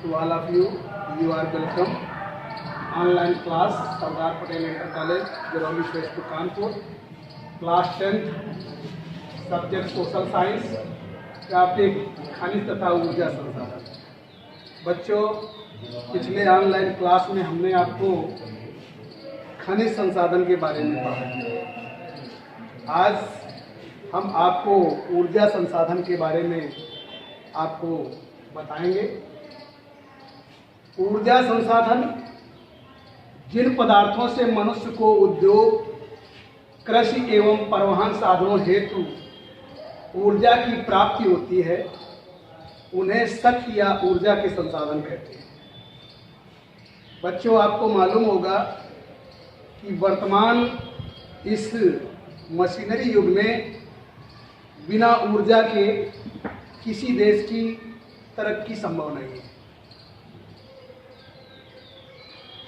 to all of you. You are welcome. Online class, Sardar Patel Inter College, Jarawi Shweshpur Kanpur. Class 10th, subject social science, topic खनिज तथा ऊर्जा संसाधन। बच्चों, पिछले online class में हमने आपको खनिज संसाधन के बारे में पढ़ा। आज हम आपको ऊर्जा संसाधन के बारे में आपको बताएंगे। ऊर्जा संसाधन जिन पदार्थों से मनुष्य को उद्योग, कृषि एवं परिवहन साधनों हेतु ऊर्जा की प्राप्ति होती है, उन्हें शक्ति या ऊर्जा के संसाधन कहते हैं। बच्चों, आपको मालूम होगा कि वर्तमान इस मशीनरी युग में बिना ऊर्जा के किसी देश की तरक्की संभव नहीं है।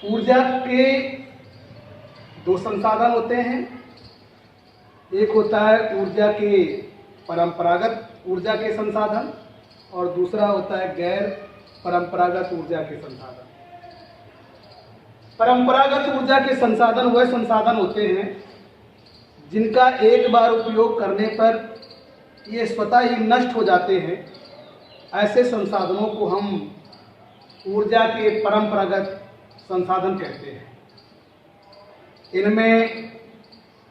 ऊर्जा के दो संसाधन होते हैं। एक होता है ऊर्जा के परंपरागत ऊर्जा के संसाधन और दूसरा होता है गैर परंपरागत ऊर्जा के संसाधन। परंपरागत ऊर्जा के संसाधन वह संसाधन होते हैं जिनका एक बार उपयोग करने पर ये स्वतः ही नष्ट हो जाते हैं। ऐसे संसाधनों को हम ऊर्जा के परंपरागत संसाधन कहते हैं। इनमें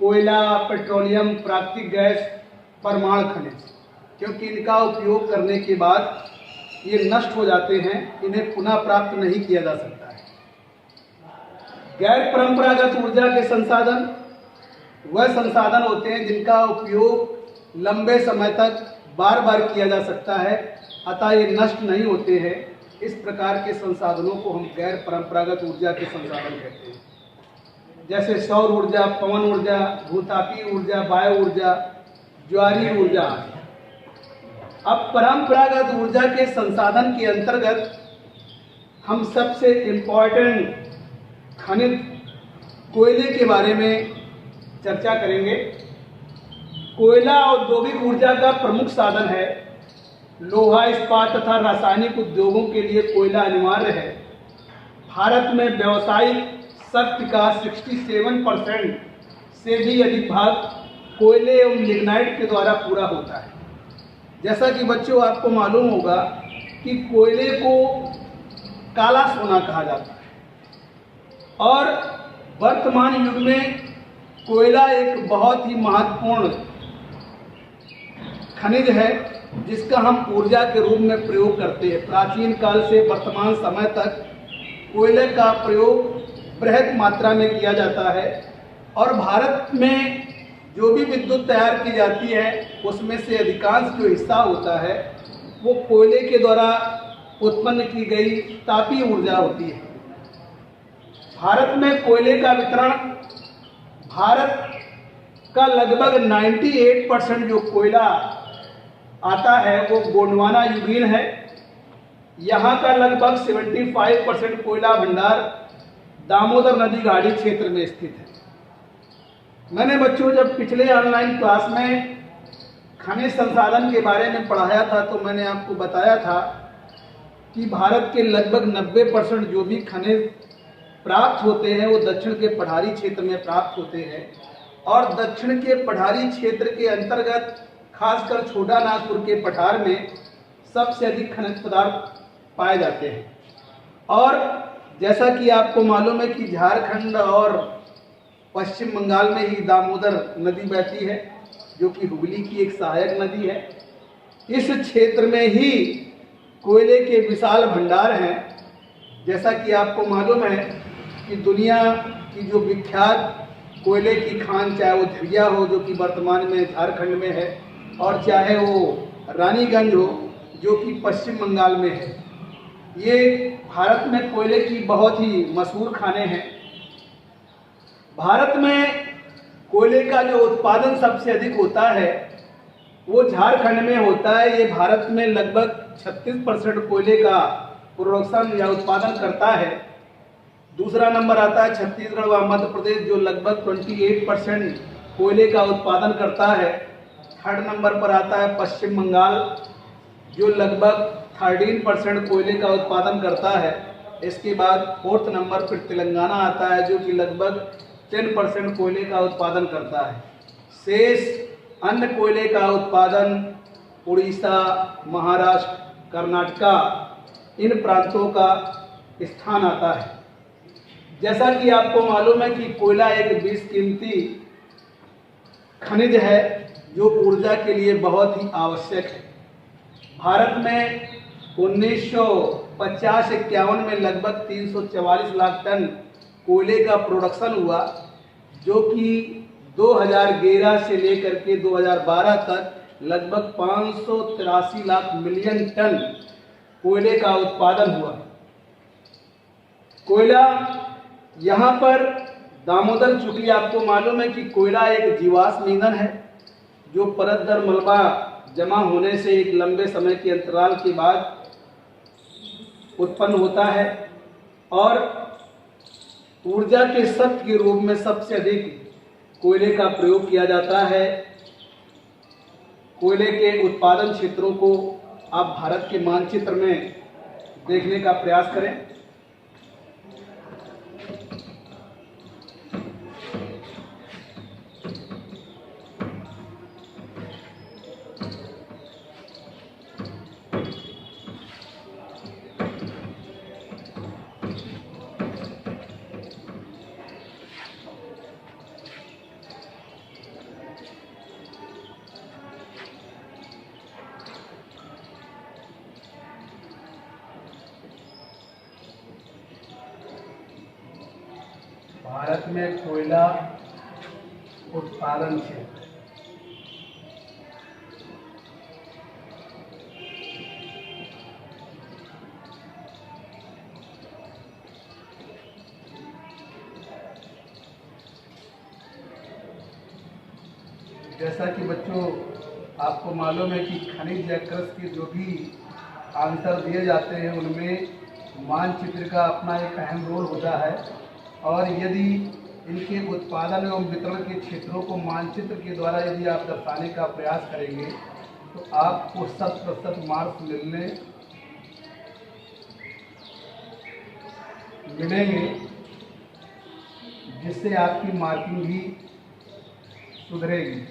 कोयला, पेट्रोलियम, प्राकृतिक गैस, परमाणु खनिज, क्योंकि इनका उपयोग करने के बाद ये नष्ट हो जाते हैं, इन्हें पुनः प्राप्त नहीं किया जा सकता है। गैर परंपरागत ऊर्जा के संसाधन वह संसाधन होते हैं जिनका उपयोग लंबे समय तक बार बार किया जा सकता है, अतः ये नष्ट नहीं होते हैं। इस प्रकार के संसाधनों को हम गैर परंपरागत ऊर्जा के संसाधन कहते हैं, जैसे सौर ऊर्जा, पवन ऊर्जा, भूतापीय ऊर्जा, वायु ऊर्जा, ज्वारीय ऊर्जा। अब परंपरागत ऊर्जा के संसाधन के अंतर्गत हम सबसे इम्पोर्टेंट खनिज कोयले के बारे में चर्चा करेंगे। कोयला औद्योगिक ऊर्जा का प्रमुख साधन है। लोहा, इस्पात तथा रासायनिक उद्योगों के लिए कोयला अनिवार्य है। भारत में व्यावसायिक शक्ति का 67% से भी अधिक भाग कोयले एवं लिग्नाइट के द्वारा पूरा होता है। जैसा कि बच्चों आपको मालूम होगा कि कोयले को काला सोना कहा जाता है और वर्तमान युग में कोयला एक बहुत ही महत्वपूर्ण खनिज है जिसका हम ऊर्जा के रूप में प्रयोग करते हैं। प्राचीन काल से वर्तमान समय तक कोयले का प्रयोग बृहत मात्रा में किया जाता है और भारत में जो भी विद्युत तैयार की जाती है उसमें से अधिकांश जो हिस्सा होता है वो कोयले के द्वारा उत्पन्न की गई तापीय ऊर्जा होती है। भारत में कोयले का वितरण, भारत का लगभग 98% जो कोयला आता है वो गोंडवाना युगीन है। यहाँ का लगभग 75% कोयला भंडार दामोदर नदी घाटी क्षेत्र में स्थित है। मैंने बच्चों जब पिछले ऑनलाइन क्लास में खनिज संसाधन के बारे में पढ़ाया था तो मैंने आपको बताया था कि भारत के लगभग 90% जो भी खनिज प्राप्त होते हैं वो दक्षिण के पठारी क्षेत्र में प्राप्त होते हैं और दक्षिण के पठारी क्षेत्र के अंतर्गत खासकर छोटा नागपुर के पठार में सबसे अधिक खनिज पदार्थ पाए जाते हैं। और जैसा कि आपको मालूम है कि झारखंड और पश्चिम बंगाल में ही दामोदर नदी बहती है जो कि हुगली की एक सहायक नदी है। इस क्षेत्र में ही कोयले के विशाल भंडार हैं। जैसा कि आपको मालूम है कि दुनिया की जो विख्यात कोयले की खान, चाहे वो झरिया हो जो कि वर्तमान में झारखंड में है और चाहे वो रानीगंज हो जो कि पश्चिम बंगाल में है, ये भारत में कोयले की बहुत ही मशहूर खाने हैं। भारत में कोयले का जो उत्पादन सबसे अधिक होता है वो झारखंड में होता है। ये भारत में लगभग 36% कोयले का प्रोडक्शन या उत्पादन करता है। दूसरा नंबर आता है छत्तीसगढ़ व मध्य प्रदेश जो लगभग 28% कोयले का उत्पादन करता है। थर्ड नंबर पर आता है पश्चिम बंगाल जो लगभग 13% कोयले का उत्पादन करता है। इसके बाद 4th नंबर पर तेलंगाना आता है जो कि लगभग 10% कोयले का उत्पादन करता है। शेष अन्य कोयले का उत्पादन उड़ीसा, महाराष्ट्र, कर्नाटका इन प्रांतों का स्थान आता है। जैसा कि आपको मालूम है कि कोयला एक बेशकीमती खनिज है जो ऊर्जा के लिए बहुत ही आवश्यक है। भारत में 1950-51 में लगभग 344 लाख टन कोयले का प्रोडक्शन हुआ, जो कि 2011 से लेकर के 2012 तक लगभग 583 लाख मिलियन टन कोयले का उत्पादन हुआ। कोयला यहाँ पर दामोदर, चूंकि आपको मालूम है कि कोयला एक जीवाश्म ईंधन है जो परत दर मलबा जमा होने से एक लंबे समय के अंतराल के बाद उत्पन्न होता है और ऊर्जा के स्रोत के रूप में सबसे अधिक कोयले का प्रयोग किया जाता है। कोयले के उत्पादन क्षेत्रों को आप भारत के मानचित्र में देखने का प्रयास करें। भारत में कोयला उत्पादन क्षेत्र जैसा कि बच्चों आपको मालूम है कि खनिज या कृषि के जो भी आंसर दिए जाते हैं उनमें मानचित्र का अपना एक अहम रोल होता है और यदि इनके उत्पादन एवं वितरण के क्षेत्रों को मानचित्र के द्वारा यदि आप दर्शाने का प्रयास करेंगे तो आपको 100% मार्क्स मिलेंगे, जिससे आपकी मार्किंग भी सुधरेगी।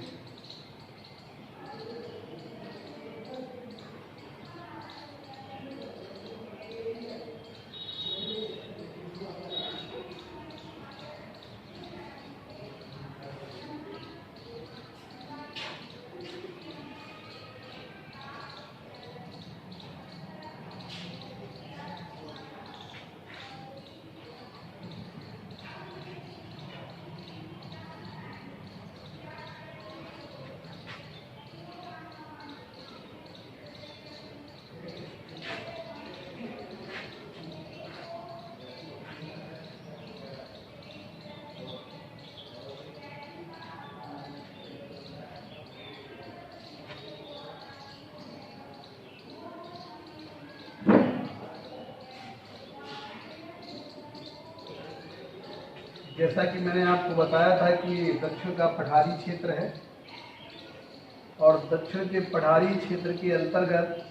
जैसा कि मैंने आपको बताया था कि दक्षिण का पठारी क्षेत्र है और दक्षिण के पठारी क्षेत्र के अंतर्गत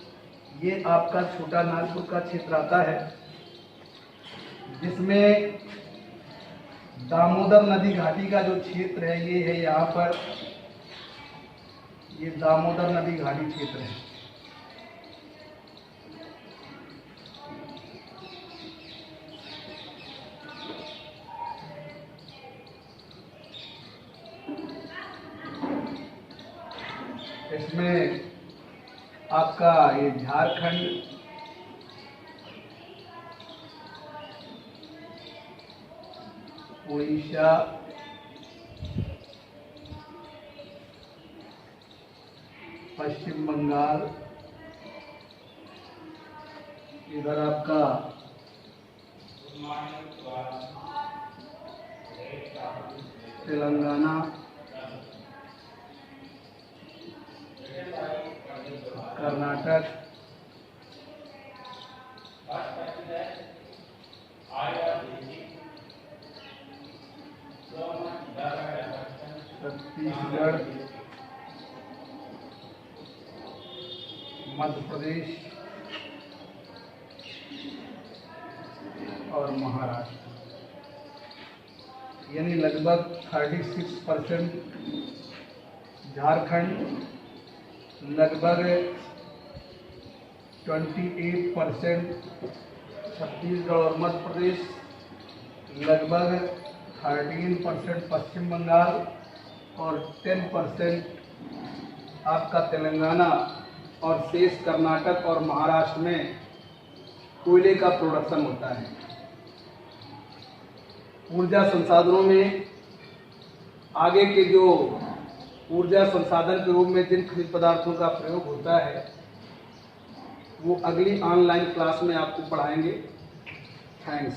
ये आपका छोटा नागपुर का क्षेत्र आता है, जिसमें दामोदर नदी घाटी का जो क्षेत्र है ये है। यहाँ पर ये दामोदर नदी घाटी क्षेत्र है। इसमें आपका ये झारखंड, उड़ीसा, पश्चिम बंगाल, इधर आपका तेलंगाना, कर्नाटक, छत्तीसगढ़, मध्य प्रदेश, महाराष्ट्र, यानी लगभग 36%, झारखंड लगभग 28%, छत्तीसगढ़ और मध्य प्रदेश लगभग 13%, पश्चिम बंगाल और 10% आपका तेलंगाना और शेष कर्नाटक और महाराष्ट्र में कोयले का प्रोडक्शन होता है। ऊर्जा संसाधनों में आगे के जो ऊर्जा संसाधन के रूप में जिन खनिज पदार्थों का प्रयोग होता है वो अगली ऑनलाइन क्लास में आपको पढ़ाएंगे। थैंक्स।